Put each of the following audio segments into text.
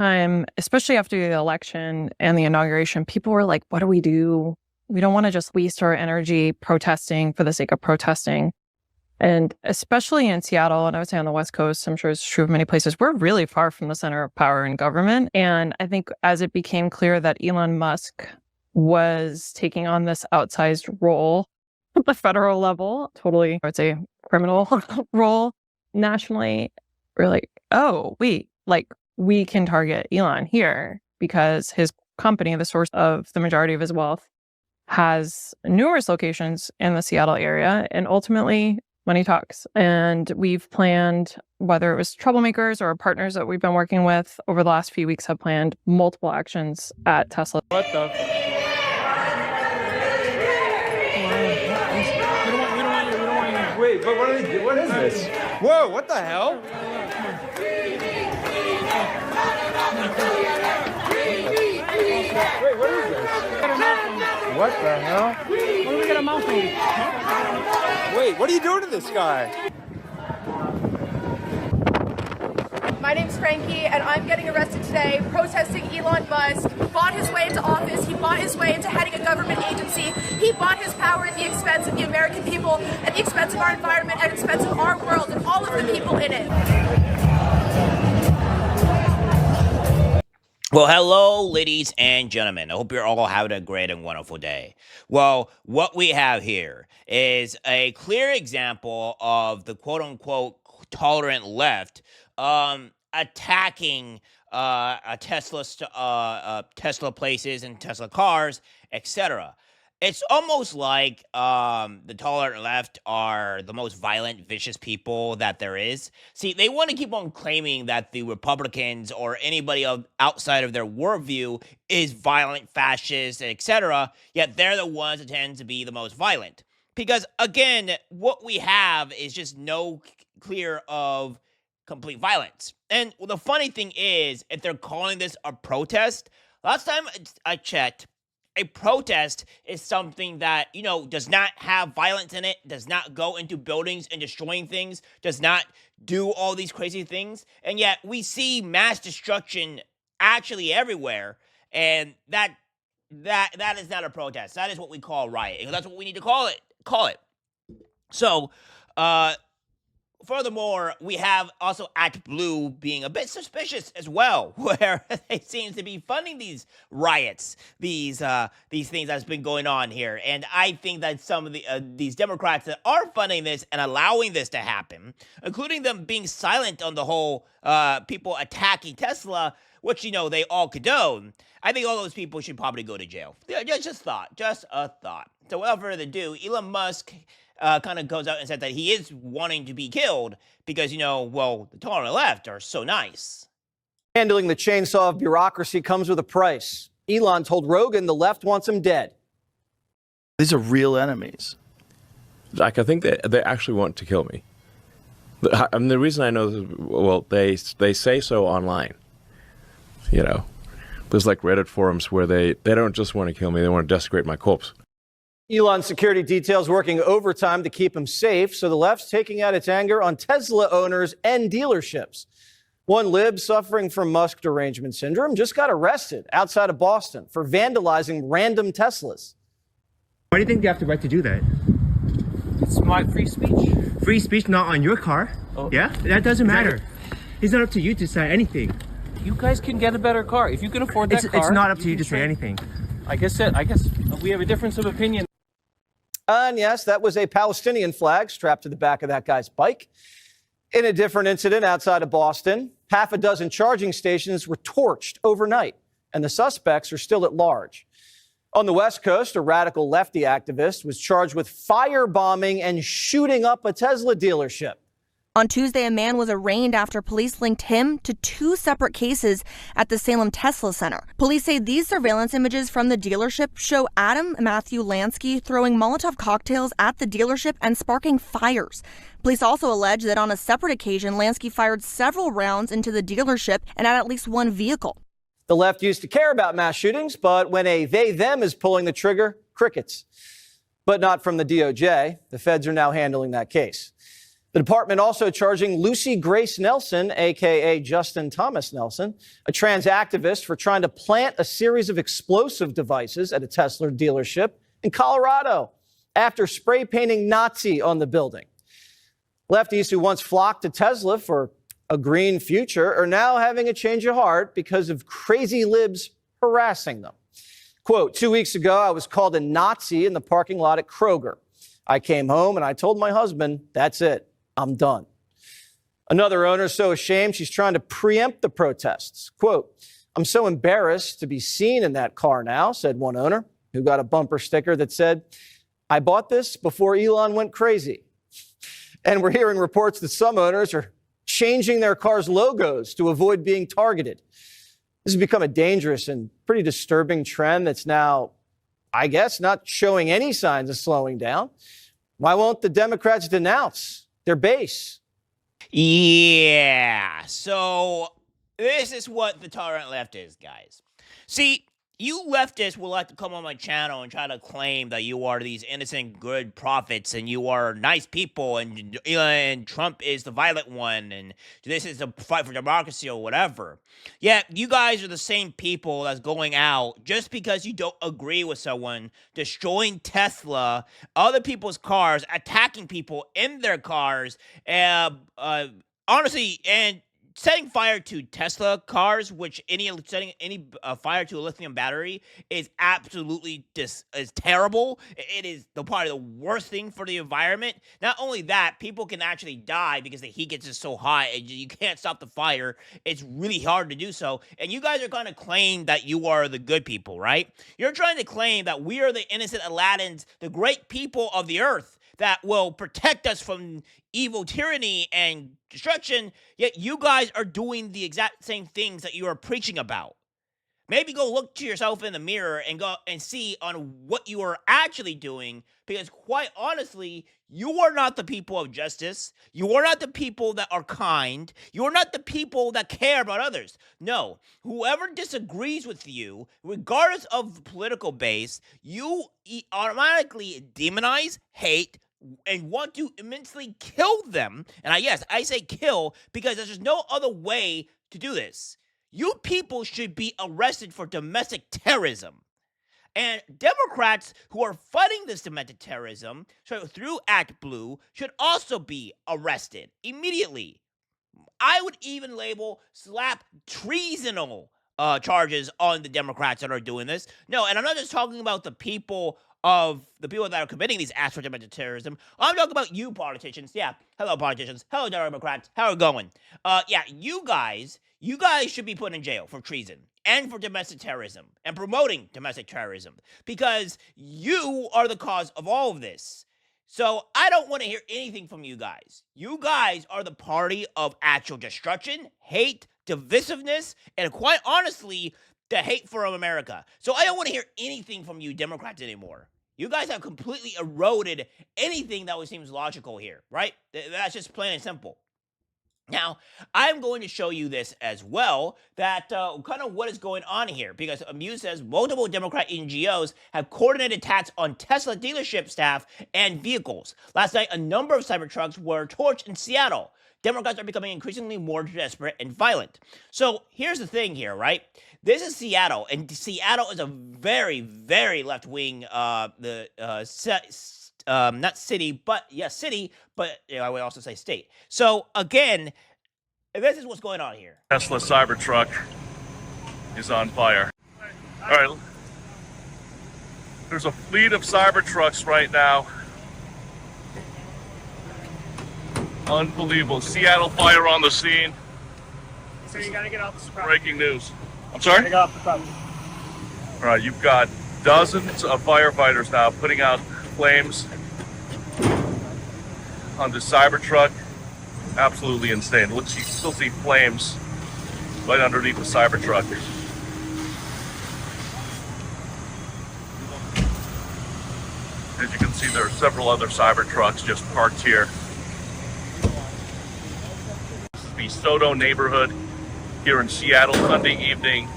time, especially after the election and the inauguration, people were like, what do? We don't want to just waste our energy protesting for the sake of protesting. And especially in Seattle, and I would say on the West Coast, I'm sure it's true of many places, we're really far from the center of power in government. And I think as it became clear that Elon Musk was taking on this outsized role at the federal level, totally, I would say, criminal role nationally, we're like, oh, wait, like we can target Elon here because his company, the source of the majority of his wealth, has numerous locations in the Seattle area. And ultimately, money talks. And we've planned, whether it was troublemakers or partners that we've been working with over the last few weeks, have planned multiple actions at Tesla. What the? We don't want you. Wait, but what are they doing? What is this? Whoa, what the hell? Wait, what is this? What the hell? What do we get a mouth on? Wait, what are you doing to this guy? My name's Frankie, and I'm getting arrested today protesting Elon Musk. He bought his way into office. He bought his way into heading a government agency. He bought his power at the expense of the American people, at the expense of our environment, at the expense of our world and all of the people in it. Well, hello, ladies and gentlemen. I hope you're all having a great and wonderful day. Well, what we have here is a clear example of the quote-unquote tolerant left attacking Tesla places and Tesla cars, etc. It's almost like the tolerant left are the most violent, vicious people that there is. See, they want to keep on claiming that the Republicans or anybody outside of their worldview is violent, fascist, etc., yet they're the ones that tend to be the most violent. Because, again, what we have is just no clear of complete violence. And the funny thing is, if they're calling this a protest, last time I checked, a protest is something that, does not have violence in it, does not go into buildings and destroying things, does not do all these crazy things. And yet we see mass destruction actually everywhere. And that is not a protest. That is what we call rioting. And that's what we need to call it. So, furthermore, we have also ActBlue being a bit suspicious as well, where they seem to be funding these riots, these things that's been going on here. And I think that some of these Democrats that are funding this and allowing this to happen, including them being silent on the whole people attacking Tesla, which, they all condone, I think all those people should probably go to jail. Just a thought. So without further ado, Elon Musk kind of goes out and said that he is wanting to be killed because, the tolerant left are so nice. Handling the chainsaw of bureaucracy comes with a price. Elon told Rogan the left wants him dead. These are real enemies. Like, I think they actually want to kill me. The reason I know this, well, they say so online. There's like Reddit forums where they don't just want to kill me, they want to desecrate my corpse. Elon's security details working overtime to keep him safe, so the left's taking out its anger on Tesla owners and dealerships. One lib suffering from Musk derangement syndrome just got arrested outside of Boston for vandalizing random Teslas. Why do you think they have the right to do that? It's my free speech. Free speech not on your car? Oh. Yeah? That doesn't matter. It's not up to you to decide anything. You guys can get a better car. If you can afford that car... It's not up to you to say anything. I guess we have a difference of opinion. And yes, that was a Palestinian flag strapped to the back of that guy's bike. In a different incident outside of Boston, half a dozen charging stations were torched overnight, and the suspects are still at large. On the West Coast, a radical lefty activist was charged with firebombing and shooting up a Tesla dealership. On Tuesday, a man was arraigned after police linked him to two separate cases at the Salem Tesla Center. Police say these surveillance images from the dealership show Adam Matthew Lansky throwing Molotov cocktails at the dealership and sparking fires. Police also allege that on a separate occasion, Lansky fired several rounds into the dealership and at least one vehicle. The left used to care about mass shootings, but when a they-them is pulling the trigger, crickets. But not from the DOJ. The feds are now handling that case. The department also charging Lucy Grace Nelson, a.k.a. Justin Thomas Nelson, a trans activist, for trying to plant a series of explosive devices at a Tesla dealership in Colorado after spray painting Nazi on the building. Lefties who once flocked to Tesla for a green future are now having a change of heart because of crazy libs harassing them. Quote, 2 weeks ago, I was called a Nazi in the parking lot at Kroger. I came home and I told my husband, that's it. I'm done. Another owner is so ashamed she's trying to preempt the protests. Quote, I'm so embarrassed to be seen in that car now, said one owner who got a bumper sticker that said, I bought this before Elon went crazy. And we're hearing reports that some owners are changing their cars' logos to avoid being targeted. This has become a dangerous and pretty disturbing trend that's now, I guess, not showing any signs of slowing down. Why won't the Democrats denounce their base? Yeah, so this is what the tolerant left is, guys. See, you leftists will like to come on my channel and try to claim that you are these innocent, good prophets and you are nice people and Trump is the violent one and this is the fight for democracy or whatever. Yeah, you guys are the same people that's going out just because you don't agree with someone, destroying Tesla, other people's cars, attacking people in their cars, honestly, and setting fire to Tesla cars, which setting any fire to a lithium battery is absolutely is terrible. It is probably the worst thing for the environment. Not only that, people can actually die because the heat gets so hot and you can't stop the fire. It's really hard to do so. And you guys are going to claim that you are the good people, right? You're trying to claim that we are the innocent Aladdins, the great people of the earth that will protect us from evil tyranny and destruction, yet you guys are doing the exact same things that you are preaching about. Maybe go look to yourself in the mirror and go and see on what you are actually doing, because quite honestly, you are not the people of justice. You are not the people that are kind. You are not the people that care about others. No, whoever disagrees with you, regardless of the political base, you automatically demonize, hate, and want to immensely kill them. And yes, I say kill because there's just no other way to do this. You people should be arrested for domestic terrorism. And Democrats who are fighting this domestic terrorism through Act Blue should also be arrested immediately. I would even slap treasonal charges on the Democrats that are doing this. No, and I'm not just talking about the people that are committing these acts for domestic terrorism. I'm talking about you politicians. Yeah, hello politicians. Hello Democrats. How are we going? Yeah, you guys should be put in jail for treason and for domestic terrorism and promoting domestic terrorism because you are the cause of all of this. So I don't want to hear anything from you guys. You guys are the party of actual destruction, hate, divisiveness, and quite honestly, the hate for America. So I don't want to hear anything from you Democrats anymore. You guys have completely eroded anything that seems logical here, right? That's just plain and simple. Now, I'm going to show you this as well, that kind of what is going on here, because Muse says multiple Democrat NGOs have coordinated attacks on Tesla dealership staff and vehicles. Last night, a number of Cybertrucks were torched in Seattle. Democrats are becoming increasingly more desperate and violent. So here's the thing here, right? This is Seattle, and Seattle is a very, very left-wing, not city, but yes, city, but I would also say state. So again, this is what's going on here. Tesla Cybertruck is on fire. All right, there's a fleet of Cybertrucks right now. Unbelievable. Seattle fire on the scene. So you gotta get off the property. Breaking news. I'm sorry? Get off the property. All right, you've got dozens of firefighters now putting out flames on the Cybertruck. Absolutely insane. Look, you still see flames right underneath the Cybertruck. As you can see, there are several other Cybertrucks just parked here. The Soto neighborhood here in Seattle, Sunday evening.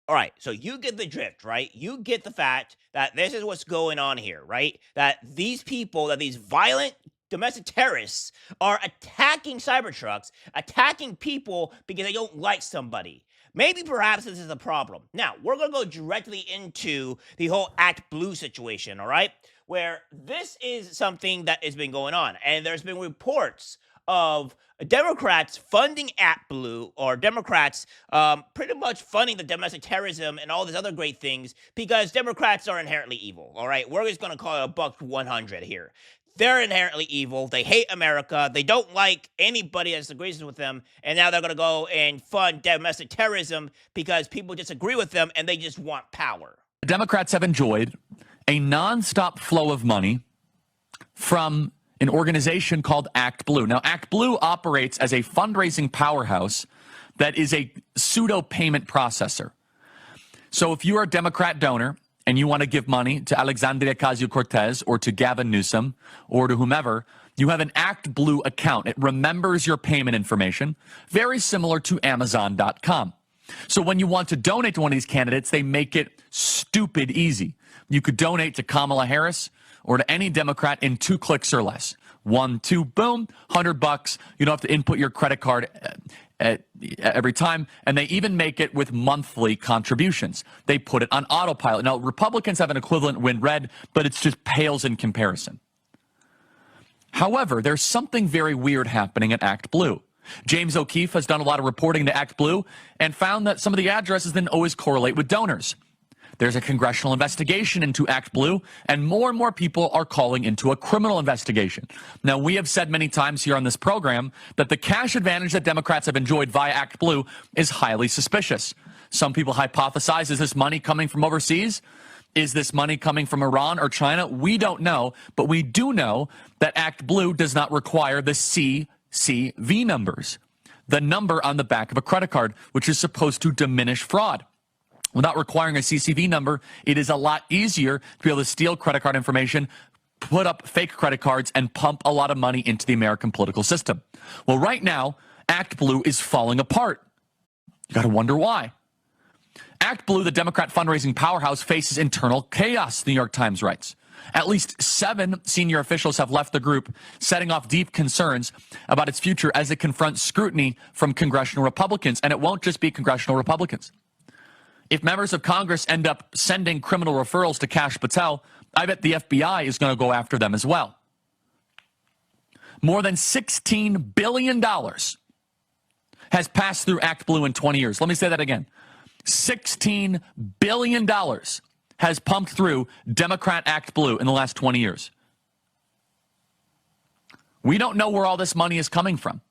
All right, so you get the drift, right? You get the fact that this is what's going on here, right? That these people, that these violent domestic terrorists are attacking Cybertrucks, attacking people because they don't like somebody. Maybe perhaps this is a problem. Now, we're going to go directly into the whole Act Blue situation, all right? Where this is something that has been going on. And there's been reports of Democrats funding Act Blue, or Democrats pretty much funding the domestic terrorism and all these other great things because Democrats are inherently evil, all right? We're just going to call it a buck 100 here. They're inherently evil. They hate America. They don't like anybody that disagrees with them. And now they're going to go and fund domestic terrorism because people disagree with them and they just want power. Democrats have enjoyed a nonstop flow of money from an organization called Act Blue. Now, Act Blue operates as a fundraising powerhouse that is a pseudo payment processor. So if you are a Democrat donor and you want to give money to Alexandria Ocasio-Cortez or to Gavin Newsom or to whomever, you have an Act Blue account. It remembers your payment information, very similar to Amazon.com. So when you want to donate to one of these candidates, they make it stupid easy. You could donate to Kamala Harris or to any Democrat in 2 clicks or less. 1, 2, boom, $100. You don't have to input your credit card every time, and they even make it with monthly contributions. They put it on autopilot. Now, Republicans have an equivalent when red, but it's just pales in comparison. However, there's something very weird happening at Act Blue. James O'Keefe has done a lot of reporting to Act Blue and found that some of the addresses didn't always correlate with donors. There's a congressional investigation into Act Blue, and more people are calling into a criminal investigation. Now, we have said many times here on this program that the cash advantage that Democrats have enjoyed via Act Blue is highly suspicious. Some people hypothesize, is this money coming from overseas? Is this money coming from Iran or China? We don't know, but we do know that Act Blue does not require the CCV numbers, the number on the back of a credit card, which is supposed to diminish fraud. Without requiring a CCV number, it is a lot easier to be able to steal credit card information, put up fake credit cards, and pump a lot of money into the American political system. Well, right now, Act Blue is falling apart. You got to wonder why. Act Blue, the Democrat fundraising powerhouse, faces internal chaos, the New York Times writes. At least 7 senior officials have left the group, setting off deep concerns about its future as it confronts scrutiny from congressional Republicans. And it won't just be congressional Republicans. If members of Congress end up sending criminal referrals to Kash Patel, I bet the FBI is going to go after them as well. More than $16 billion has passed through Act Blue in 20 years. Let me say that again. $16 billion has pumped through Democrat Act Blue in the last 20 years. We don't know where all this money is coming from.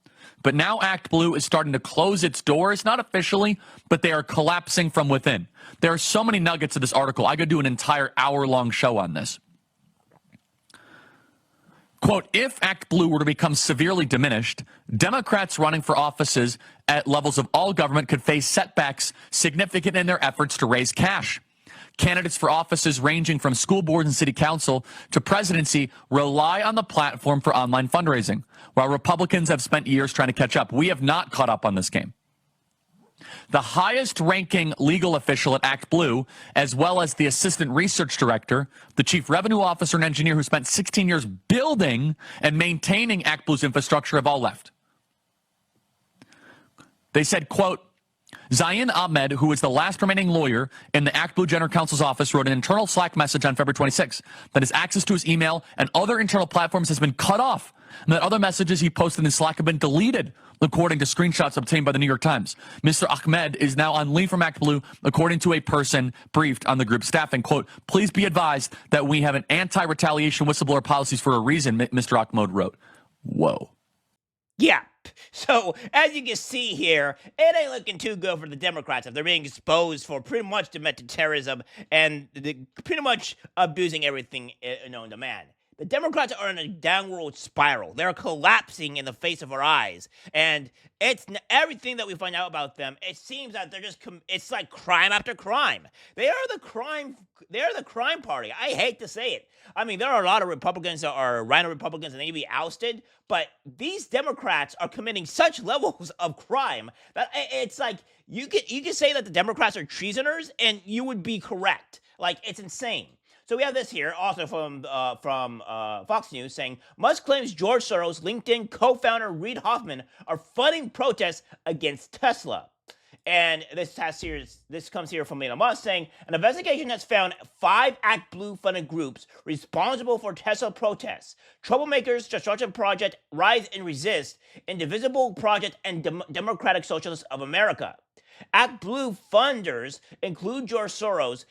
But now Act Blue is starting to close its doors, not officially, but they are collapsing from within. There are so many nuggets of this article. I could do an entire hour-long show on this. Quote, if Act Blue were to become severely diminished, Democrats running for offices at levels of all government could face setbacks significant in their efforts to raise cash. Candidates for offices ranging from school boards and city council to presidency rely on the platform for online fundraising, while Republicans have spent years trying to catch up. We have not caught up on this game. The highest-ranking legal official at Act Blue, as well as the assistant research director, the chief revenue officer and engineer who spent 16 years building and maintaining Act Blue's infrastructure, have all left. They said, quote, Zain Ahmed, who is the last remaining lawyer in the Act Blue General Counsel's office, wrote an internal Slack message on February 26 that his access to his email and other internal platforms has been cut off, and that other messages he posted in Slack have been deleted, according to screenshots obtained by the New York Times. Mr. Ahmed is now on leave from Act Blue, according to a person briefed on the group staff. And, quote, please be advised that we have an anti-retaliation whistleblower policies for a reason, Mr. Ahmed wrote. Whoa. Yeah. So, as you can see here, it ain't looking too good for the Democrats if they're being exposed for pretty much domestic terrorism and pretty much abusing everything known to man. The Democrats are in a downward spiral. They're collapsing in the face of our eyes. And it's everything that we find out about them, it seems that they're just, it's like crime after crime. They are the crime party. I hate to say it. I mean, there are a lot of Republicans that are rhino Republicans and they need to be ousted, but these Democrats are committing such levels of crime that it's like, you can say that the Democrats are treasoners and you would be correct. Like, it's insane. So we have this here, also from Fox News, saying Musk claims George Soros, LinkedIn co-founder Reid Hoffman are funding protests against Tesla. And this comes here from Elon Musk saying an investigation has found 5 ActBlue funded groups responsible for Tesla protests: Troublemakers, Destruction Project, Rise and Resist, Indivisible Project, and Democratic Socialists of America. ActBlue funders include George Soros,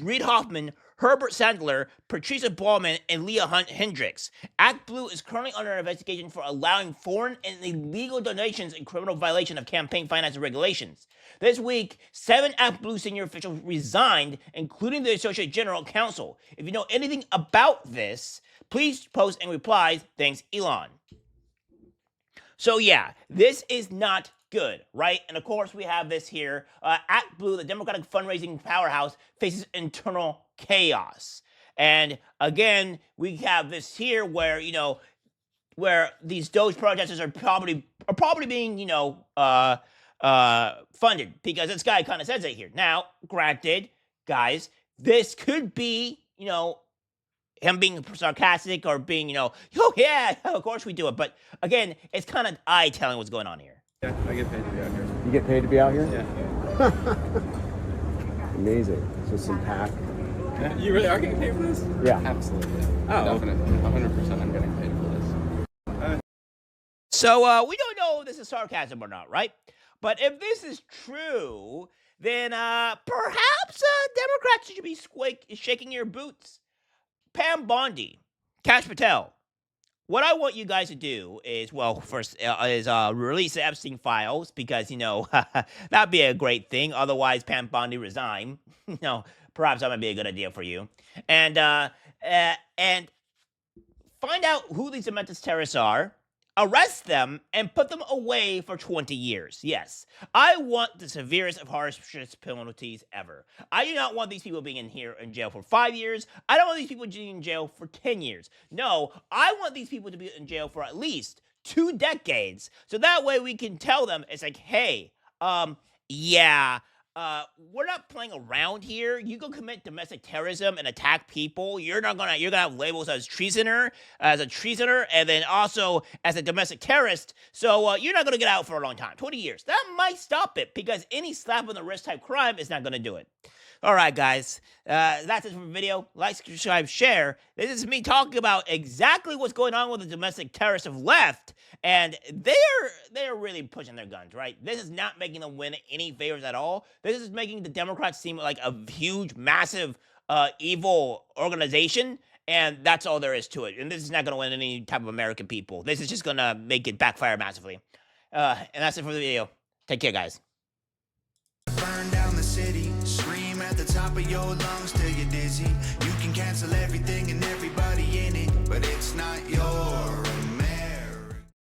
Reid Hoffman, Herbert Sandler, Patricia Ballman, and Leah Hendricks. ActBlue is currently under investigation for allowing foreign and illegal donations in criminal violation of campaign finance regulations. This week, 7 ActBlue senior officials resigned, including the Associate General Counsel. If you know anything about this, please post and replies. Thanks, Elon. So yeah, this is not good, right? And of course, we have this here. ActBlue, the Democratic fundraising powerhouse, faces internal chaos. And again, we have this here where, where these Doge protesters are probably being, funded, because this guy kind of says it here. Now, granted, guys, this could be, him being sarcastic or being, oh yeah, of course we do it. But again, it's kind of eye-telling what's going on here. Yeah, I get paid to be out here. You get paid to be out here? Yeah. Amazing. So some pack. Yeah, you really are getting paid for this? Yeah. Absolutely. Oh. Definitely. 100% I'm getting paid for this. So we don't know if this is sarcasm or not, right? But if this is true, then perhaps Democrats should be shaking your boots. Pam Bondi, Kash Patel. What I want you guys to do is, well, first release the Epstein files, because, that'd be a great thing. Otherwise, Pam Bondi resign. Perhaps that might be a good idea for you. And find out who these domestic terrorists are, arrest them, and put them away for 20 years. Yes, I want the severest of harshest penalties ever. I do not want these people being in jail for 5 years. I don't want these people being in jail for 10 years. No, I want these people to be in jail for at least 2 decades. So that way we can tell them, it's like, hey, we're not playing around here. You go commit domestic terrorism and attack people. You're gonna have labels as a treasoner, and then also as a domestic terrorist. So you're not gonna get out for a long time, 20 years. That might stop it, because any slap on the wrist type crime is not gonna do it. All right, guys, that's it for the video. Like, subscribe, share. This is me talking about exactly what's going on with the domestic terrorists of left, and they're really pushing their guns, right? This is not making them win any favors at all. This is making the Democrats seem like a huge, massive, evil organization, and that's all there is to it. And this is not going to win any type of American people. This is just going to make it backfire massively. And that's it for the video. Take care, guys. Burn down the city, scream at the top of your lungs till you're dizzy. You can cancel everything and everybody in it, but it's not your